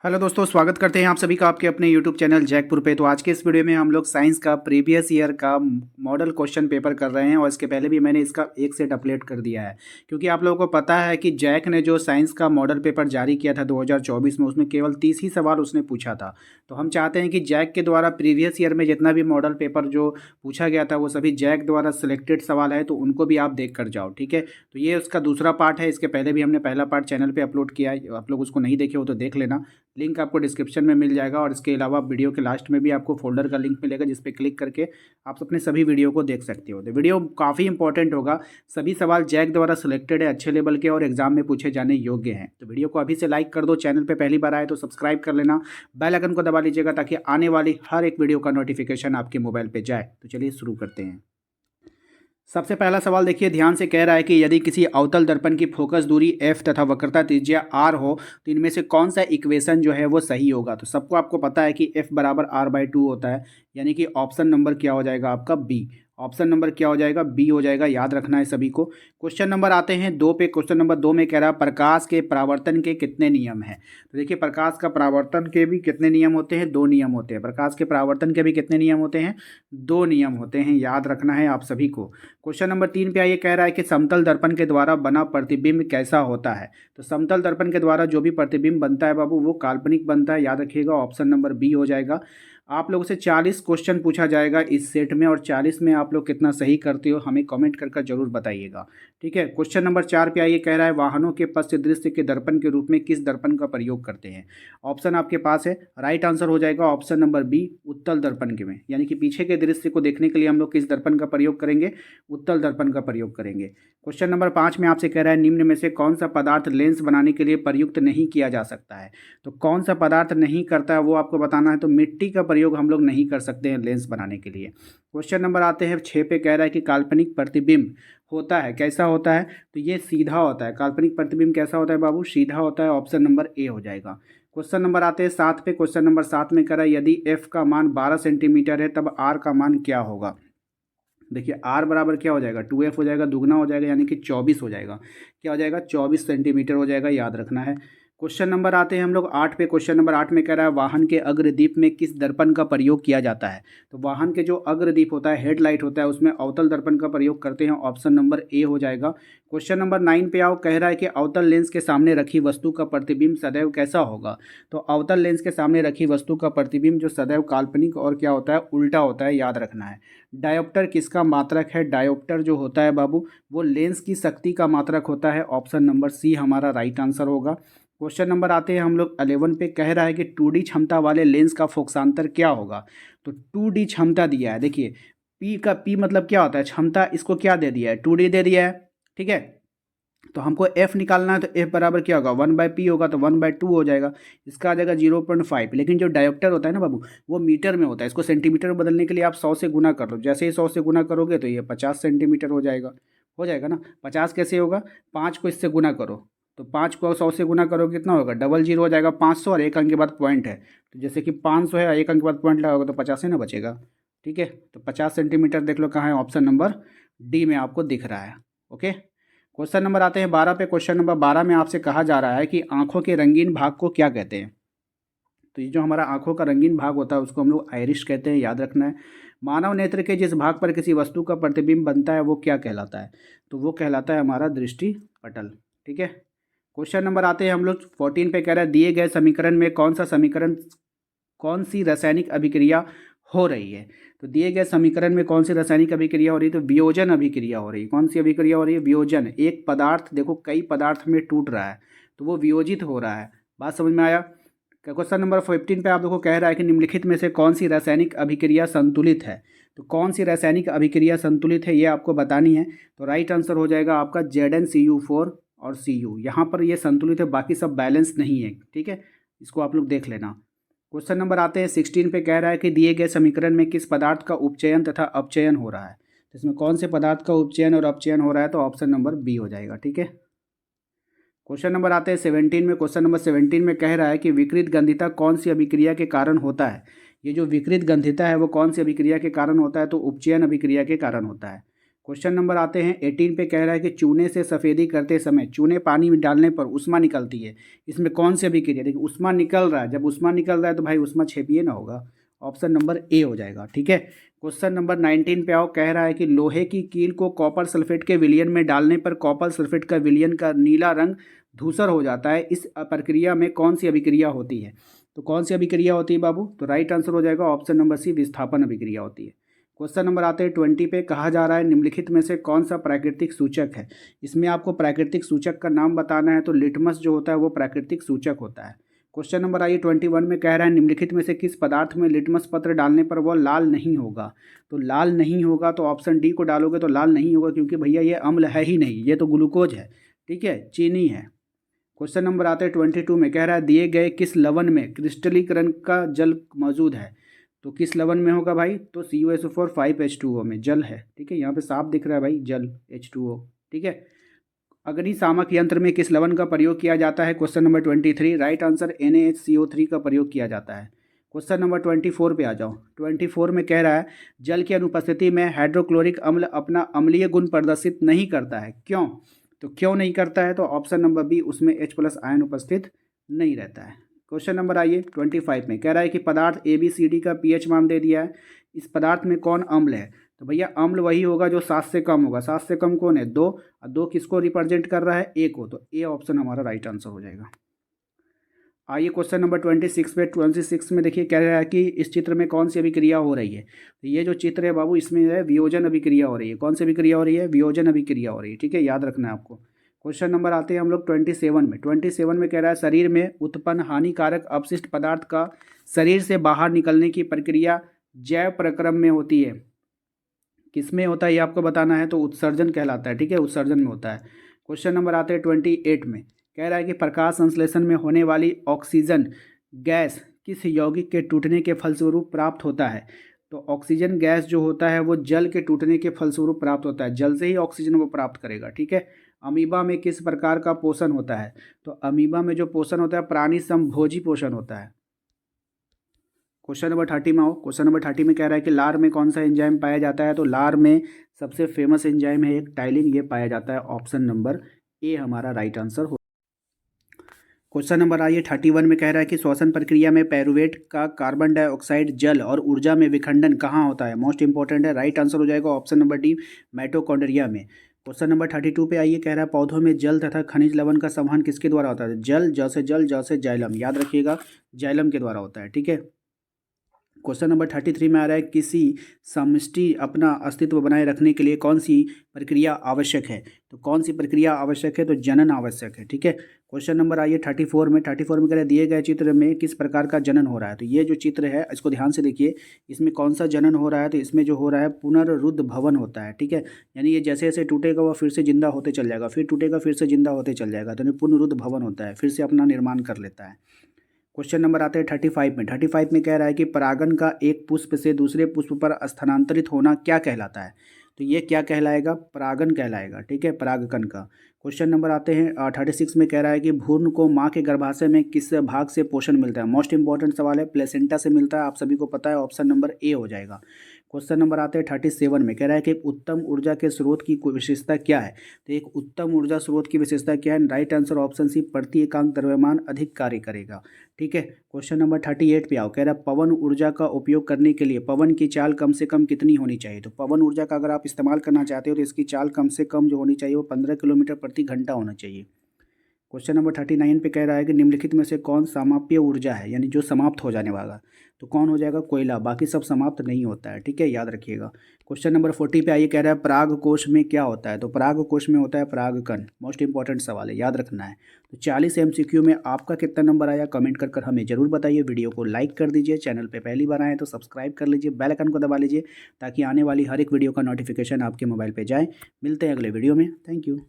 Hello दोस्तों, स्वागत करते हैं आप सभी का आपके अपने यूट्यूब चैनल जैकपुर पे। तो आज के इस वीडियो में हम लोग साइंस का प्रीवियस ईयर का मॉडल क्वेश्चन पेपर कर रहे हैं और इसके पहले भी मैंने इसका एक सेट अपलोड कर दिया है, क्योंकि आप लोगों को पता है कि जैक ने जो साइंस का मॉडल पेपर जारी किया था 2024 में, उसमें केवल 30 ही सवाल उसने पूछा था। तो हम चाहते हैं कि जैक के द्वारा प्रीवियस ईयर में जितना भी मॉडल पेपर जो पूछा गया था वो सभी जैक द्वारा सिलेक्टेड सवाल है, तो उनको भी आप देख कर जाओ। ठीक है, तो ये उसका दूसरा पार्ट है। इसके पहले भी हमने पहला पार्ट चैनल पर अपलोड किया है, आप लोग उसको नहीं देखे हो तो देख लेना, लिंक आपको डिस्क्रिप्शन में मिल जाएगा। और इसके अलावा वीडियो के लास्ट में भी आपको फोल्डर का लिंक मिलेगा, जिस पे क्लिक करके आप अपने सभी वीडियो को देख सकते हो। तो वीडियो काफ़ी इंपॉर्टेंट होगा, सभी सवाल जैक द्वारा सिलेक्टेड है, अच्छे लेवल के और एग्जाम में पूछे जाने योग्य हैं। तो वीडियो को अभी से लाइक कर दो, चैनल पर पहली बार आए तो सब्सक्राइब कर लेना, बेल आइकन को दबा लीजिएगा ताकि आने वाली हर एक वीडियो का नोटिफिकेशन आपके मोबाइल पर जाए। तो चलिए शुरू करते हैं। सबसे पहला सवाल देखिए, ध्यान से कह रहा है कि यदि किसी अवतल दर्पण की फोकस दूरी f तथा वक्रता त्रिज्या r हो तो इनमें से कौन सा इक्वेशन जो है वो सही होगा। तो सबको आपको पता है कि f बराबर r/2 होता है, यानी कि ऑप्शन नंबर क्या हो जाएगा आपका बी। ऑप्शन नंबर क्या हो जाएगा, बी हो जाएगा, याद रखना है सभी को। क्वेश्चन नंबर आते हैं 2 पे। क्वेश्चन नंबर 2 में कह रहा है प्रकाश के परावर्तन के कितने नियम हैं। तो देखिए, प्रकाश का परावर्तन के भी कितने नियम होते हैं, 2 नियम होते हैं। प्रकाश के परावर्तन के भी कितने नियम होते हैं, 2 नियम होते हैं, याद रखना है आप सभी को। क्वेश्चन नंबर 3 पे आइए, कह रहा है कि समतल दर्पण के द्वारा बना प्रतिबिंब कैसा होता है। तो समतल दर्पण के द्वारा जो भी प्रतिबिंब बनता है बाबू, वो काल्पनिक बनता है, याद रखिएगा, ऑप्शन नंबर बी हो जाएगा। आप लोगों से 40 क्वेश्चन पूछा जाएगा इस सेट में, और 40 में आप लोग कितना सही करते हो हमें कमेंट कर जरूर बताइएगा। ठीक है, क्वेश्चन नंबर 4 पे आइए, कह रहा है वाहनों के पश्च दृश्य के दर्पण के रूप में किस दर्पण का प्रयोग करते हैं। ऑप्शन आपके पास है, राइट आंसर हो जाएगा ऑप्शन नंबर बी, उत्तल दर्पण के में, यानी कि पीछे के दृश्य को देखने के लिए हम लोग किस दर्पण का प्रयोग करेंगे, उत्तल दर्पण का प्रयोग करेंगे। क्वेश्चन नंबर 5 में आपसे कह रहा है निम्न में से कौन सा पदार्थ लेंस बनाने के लिए प्रयुक्त नहीं किया जा सकता है। तो कौन सा पदार्थ नहीं करता है वो आपको बताना है। तो मिट्टी का प्रयोग हम लोग नहीं कर सकते हैं लेंस बनाने के लिए। क्वेश्चन नंबर आते हैं 6 पे, कह रहा है कि काल्पनिक प्रतिबिंब होता है, कैसा होता है। तो ये सीधा होता है। काल्पनिक प्रतिबिंब कैसा होता है बाबू, सीधा होता है, ऑप्शन नंबर ए हो जाएगा। क्वेश्चन नंबर आते हैं 7 पे। क्वेश्चन नंबर 7 में कह रहा है यदि एफ का मान 12 सेंटीमीटर है तब आर का मान क्या होगा। देखिए, आर बराबर क्या हो जाएगा, 2f हो जाएगा, दुगना हो जाएगा, यानी कि 24 हो जाएगा। क्या हो जाएगा, 24 सेंटीमीटर हो जाएगा, याद रखना है। क्वेश्चन नंबर आते हैं हम लोग 8 पे। क्वेश्चन नंबर 8 में कह रहा है वाहन के अग्रदीप में किस दर्पण का प्रयोग किया जाता है। तो वाहन के जो अग्रदीप होता है, हेडलाइट होता है, उसमें अवतल दर्पण का प्रयोग करते हैं, ऑप्शन नंबर ए हो जाएगा। क्वेश्चन नंबर 9 पे आओ, कह रहा है कि अवतल लेंस के सामने रखी वस्तु का प्रतिबिंब सदैव कैसा होगा। तो अवतल लेंस के सामने रखी वस्तु का प्रतिबिंब जो सदैव काल्पनिक और क्या होता है, उल्टा होता है, याद रखना है। डायोप्टर किसका मात्रक है। डायोप्टर जो होता है बाबू, वो लेंस की शक्ति का मात्रक होता है, ऑप्शन नंबर सी हमारा राइट आंसर होगा। क्वेश्चन नंबर आते हैं हम लोग 11 पे। कह रहा है कि 2D क्षमता वाले लेंस का फोकसांतर क्या होगा। तो 2D क्षमता दिया है, देखिए पी का पी मतलब क्या होता है, क्षमता, इसको क्या दे दिया है, 2D दे दिया है। ठीक है, तो हमको f निकालना है, तो f बराबर क्या होगा, 1/p होगा, तो 1/2 हो जाएगा, इसका आ जाएगा 0.5। लेकिन जो डायोप्टर होता है ना बाबू, वो मीटर में होता है, इसको सेंटीमीटर में बदलने के लिए आप 100 से गुना कर लो। जैसे ही 100 से गुना करोगे तो ये 50 सेंटीमीटर हो जाएगा ना। 50 कैसे होगा, 5 को इससे गुना करो, तो 5 को 100 से गुना करोगे कितना होगा, डबल जीरो हो जाएगा, 500, और एक अंक के बाद पॉइंट है, तो जैसे कि 500 है, एक अंक के बाद पॉइंट लगाओगे तो 50 ही ना बचेगा। ठीक है, तो 50 सेंटीमीटर देख लो कहाँ है, ऑप्शन नंबर डी में आपको दिख रहा है। ओके, क्वेश्चन नंबर आते हैं 12 पे। क्वेश्चन नंबर 12 में आपसे कहा जा रहा है कि आंखों के रंगीन भाग को क्या कहते हैं। तो ये जो हमारा आंखों का रंगीन भाग होता है उसको हम लोग आइरिश कहते हैं, याद रखना है। मानव नेत्र के जिस भाग पर किसी वस्तु का प्रतिबिंब बनता है वो क्या कहलाता है। तो वो कहलाता है हमारा दृष्टि पटल। ठीक है, क्वेश्चन नंबर आते हैं हम लोग 14 पे। कह रहा है दिए गए समीकरण में कौन सा समीकरण, कौन सी रासायनिक अभिक्रिया हो रही है। तो दिए गए समीकरण में कौन सी रासायनिक अभिक्रिया हो रही है, तो वियोजन अभिक्रिया हो रही है। कौन सी अभिक्रिया हो रही है, वियोजन। एक पदार्थ देखो कई पदार्थ में टूट रहा है तो वो वियोजित हो रहा है, बात समझ में आया। क्वेश्चन नंबर 15 पे आप देखो, कह रहा है कि निम्नलिखित में से कौन सी रासायनिक अभिक्रिया संतुलित है। तो कौन सी रासायनिक अभिक्रिया संतुलित है ये आपको बतानी है। तो राइट आंसर हो जाएगा आपका ZnCU4 और Cu, यहाँ पर ये संतुलित है, बाकी सब बैलेंस नहीं है। ठीक है, इसको आप लोग देख लेना। क्वेश्चन नंबर आते हैं 16 पे। कह रहा है कि दिए गए समीकरण में किस पदार्थ का उपचयन तथा अपचयन हो रहा है। तो इसमें कौन से पदार्थ का उपचयन और अपचयन हो रहा है, तो ऑप्शन नंबर बी हो जाएगा। ठीक है, क्वेश्चन नंबर आते हैं 17 में। क्वेश्चन नंबर 17 में कह रहा है कि विकृत गंधिता कौन सी अभिक्रिया के कारण होता है। ये जो विकृत गंधिता है वो कौन सी अभिक्रिया के कारण होता है, तो उपचयन अभिक्रिया के कारण होता है। क्वेश्चन नंबर आते हैं 18 पे, कह रहा है कि चूने से सफ़ेदी करते समय चूने पानी में डालने पर उष्मा निकलती है, इसमें कौन सी अभिक्रिया? देखिए उष्मा निकल रहा है, जब उष्मा निकल रहा है तो भाई उष्मा क्षेपीय ना होगा, ऑप्शन नंबर ए हो जाएगा। ठीक है, क्वेश्चन नंबर 19 पे आओ, कह रहा है कि लोहे की कील को कॉपर सल्फेट के विलयन में डालने पर कॉपर सल्फेट का विलयन का नीला रंग धूसर हो जाता है, इस प्रक्रिया में कौन सी अभिक्रिया होती है? तो कौन सी अभिक्रिया होती है बाबू? तो राइट आंसर हो जाएगा ऑप्शन नंबर सी, विस्थापन अभिक्रिया होती है। क्वेश्चन नंबर आते हैं 20 पे, कहा जा रहा है निम्नलिखित में से कौन सा प्राकृतिक सूचक है? इसमें आपको प्राकृतिक सूचक का नाम बताना है, तो लिटमस जो होता है वो प्राकृतिक सूचक होता है। क्वेश्चन नंबर आइए 21 में, कह रहा है निम्नलिखित में से किस पदार्थ में लिटमस पत्र डालने पर वह लाल नहीं होगा? तो लाल नहीं होगा तो ऑप्शन डी को डालोगे तो लाल नहीं होगा, क्योंकि भैया ये अम्ल है ही नहीं, ये तो ग्लूकोज है। ठीक है, चीनी है। क्वेश्चन नंबर आते हैं 22 में, कह रहा है दिए गए किस लवण में क्रिस्टलीकरण का जल मौजूद है? तो किस लवण में होगा भाई? तो CuSO4 5H2O में जल है। ठीक है, यहाँ पे साफ दिख रहा है भाई जल H2O। ठीक है, अग्निशामक यंत्र में किस लवण का प्रयोग किया जाता है? Question number 23, right answer NaHCO3 का प्रयोग किया जाता है। क्वेश्चन नंबर 24 पे आ जाओ। 24 में कह रहा है जल की अनुपस्थिति में हाइड्रोक्लोरिक अम्ल अपना अम्लीय गुण प्रदर्शित नहीं करता है, क्यों? तो क्यों नहीं करता है? तो ऑप्शन नंबर बी, उसमें H+ आयन उपस्थित नहीं रहता है। क्वेश्चन नंबर आइए 25 में, कह रहा है कि पदार्थ ABCD का pH मान दे दिया है, इस पदार्थ में कौन अम्ल है? तो भैया अम्ल वही होगा जो 7 से कम होगा। 7 से कम कौन है? 2, और 2 किसको रिप्रेजेंट कर रहा है? ए को, तो ए ऑप्शन हमारा राइट आंसर हो जाएगा। आइए क्वेश्चन नंबर 26 पे, 26 में देखिए कह रहा है कि इस चित्र में कौन सी अभिक्रिया हो रही है? तो ये जो चित्र है बाबू, इसमें है वियोजन अभिक्रिया हो रही है। कौन सी अभिक्रिया हो रही है? वियोजन अभिक्रिया हो रही है। ठीक है, याद रखना है आपको। क्वेश्चन नंबर आते हैं हम लोग 27 में। 27 में कह रहा है शरीर में उत्पन्न हानिकारक अपशिष्ट पदार्थ का शरीर से बाहर निकलने की प्रक्रिया जैव प्रक्रम में होती है, किसमें होता है ये आपको बताना है, तो उत्सर्जन कहलाता है। ठीक है, उत्सर्जन में होता है। क्वेश्चन नंबर आते हैं 28 में, कह रहा है कि प्रकाश संश्लेषण में होने वाली ऑक्सीजन गैस किस यौगिक के टूटने के फलस्वरूप प्राप्त होता है? तो ऑक्सीजन गैस जो होता है वो जल के टूटने के फलस्वरूप प्राप्त होता है, जल से ही ऑक्सीजन वो प्राप्त करेगा। ठीक है, अमीबा में किस प्रकार का पोषण होता है? तो अमीबा में जो पोषण होता है प्राणी समभोजी पोषण होता है। क्वेश्चन नंबर 30 में आओ। क्वेश्चन नंबर 30 में कह रहा है कि लार में कौन सा एंजाइम पाया जाता है? तो लार में सबसे फेमस एंजाइम है एक टाइलिन, ये पाया जाता है। ऑप्शन नंबर ए हमारा राइट आंसर हो। क्वेश्चन नंबर आइए 31 में, कह रहा है कि श्वसन प्रक्रिया में पैरुवेट का कार्बन डाइऑक्साइड जल और ऊर्जा में विखंडन कहाँ होता है? मोस्ट इंपॉर्टेंट है, राइट आंसर हो जाएगा ऑप्शन नंबर डी, माइटोकॉन्ड्रिया में। क्वेश्चन नंबर 32 पे आइए, कह रहा है पौधों में जल तथा खनिज लवण का संवहन किसके द्वारा होता है? जल, जल से जाइलम, याद रखिएगा जाइलम के द्वारा होता है। ठीक है, क्वेश्चन नंबर 33 में आ रहा है किसी समष्टि अपना अस्तित्व बनाए रखने के लिए कौन सी प्रक्रिया आवश्यक है? तो कौन सी प्रक्रिया आवश्यक है? तो जनन आवश्यक है। ठीक है, क्वेश्चन नंबर आइए 34 में। 34 में कह रहे दिए गए चित्र में किस प्रकार का जनन हो रहा है? तो ये जो चित्र है इसको ध्यान से देखिए, इसमें कौन सा जनन हो रहा है? तो इसमें जो हो रहा है पुनरुद्ध भवन होता है। ठीक है, यानी ये जैसे जैसे टूटेगा वह फिर से जिंदा होते चल जाएगा, फिर टूटेगा फिर से जिंदा होते चल जाएगा, तो पुनरुद्ध भवन होता है, फिर से अपना निर्माण कर लेता है। क्वेश्चन नंबर आते हैं 35 में। 35 में कह रहा है कि परागन का एक पुष्प से दूसरे पुष्प पर स्थानांतरित होना क्या कहलाता है? तो ये क्या कहलाएगा? परागन कहलाएगा। ठीक है, परागकण का। क्वेश्चन नंबर आते हैं 36 में, कह रहा है कि भ्रूण को माँ के गर्भाशय में किस भाग से पोषण मिलता है? मोस्ट इंपॉर्टेंट सवाल है, प्लेसेंटा से मिलता है, आप सभी को पता है, ऑप्शन नंबर ए हो जाएगा। क्वेश्चन नंबर आते हैं 37 में, कह रहा है कि एक उत्तम ऊर्जा के स्रोत की विशेषता क्या है? तो एक उत्तम ऊर्जा स्रोत की विशेषता क्या है? राइट आंसर ऑप्शन सी, प्रति एकांक द्रव्यमान अधिक कार्य करेगा। ठीक है, क्वेश्चन नंबर 38 पे आओ। कह रहा है पवन ऊर्जा का उपयोग करने के लिए पवन की चाल कम से कम कितनी होनी चाहिए? तो पवन ऊर्जा का अगर आप इस्तेमाल करना चाहते हो तो इसकी चाल कम से कम जो होनी चाहिए वो 15 किलोमीटर प्रति घंटा होना चाहिए। क्वेश्चन नंबर 39 पे कह रहा है कि निम्नलिखित में से कौन समाप्य ऊर्जा है, यानी जो समाप्त हो जाने वाला, तो कौन हो जाएगा? कोयला, बाकी सब समाप्त नहीं होता है। ठीक है, याद रखिएगा। क्वेश्चन नंबर 40 पे आइए, कह रहा है पराग कोश में क्या होता है? तो पराग कोश में होता है परागकण। मोस्ट इंपॉर्टेंट सवाल है, याद रखना है। तो 40 MCQ में आपका कितना नंबर आया कमेंट कर कर हमें जरूर बताइए। वीडियो को लाइक कर दीजिए, चैनल पर पहली बार आए तो सब्सक्राइब कर लीजिए, बेल आइकन को दबा लीजिए ताकि आने वाली हर एक वीडियो का नोटिफिकेशन आपके मोबाइल पर जाए। मिलते हैं अगले वीडियो में, थैंक यू।